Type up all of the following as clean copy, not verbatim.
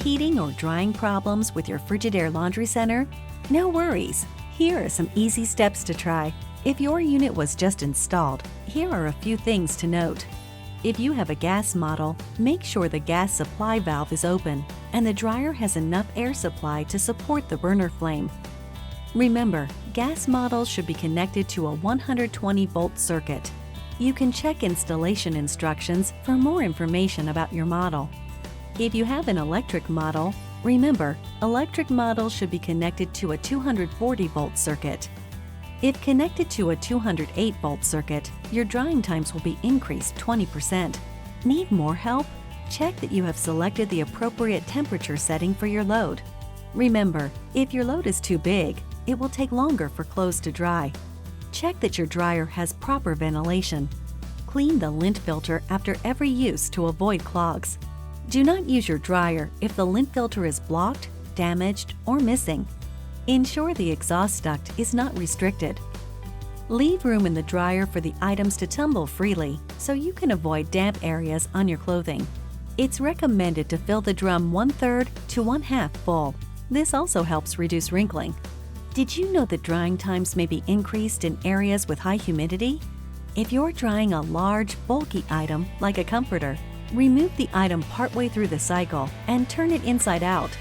heating or drying problems with your Frigidaire laundry center? No worries. Here are some easy steps to try. If your unit was just installed, here are a few things to note. If you have a gas model, make sure the gas supply valve is open and the dryer has enough air supply to support the burner flame. Remember, gas models should be connected to a 120-volt circuit. You can check installation instructions for more information about your model. If you have an electric model, remember, electric models should be connected to a 240-volt circuit. If connected to a 208-volt circuit, your drying times will be increased 20%. Need more help? Check that you have selected the appropriate temperature setting for your load. Remember, if your load is too big, it will take longer for clothes to dry. Check that your dryer has proper ventilation. Clean the lint filter after every use to avoid clogs. Do not use your dryer if the lint filter is blocked, damaged, or missing. Ensure the exhaust duct is not restricted. Leave room in the dryer for the items to tumble freely so you can avoid damp areas on your clothing. It's recommended to fill the drum 1/3 to 1/2 full. This also helps reduce wrinkling. Did you know that drying times may be increased in areas with high humidity? If you're drying a large, bulky item like a comforter, remove the item partway through the cycle and turn it inside out.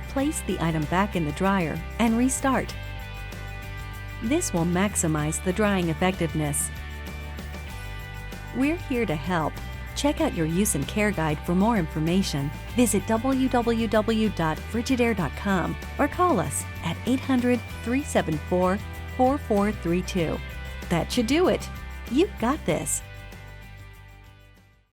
Place the item back in the dryer and restart. This will maximize the drying effectiveness. We're here to help. Check out your use and care guide for more information. Visit www.frigidaire.com or call us at 800-374-4432. That should do it. You've got this.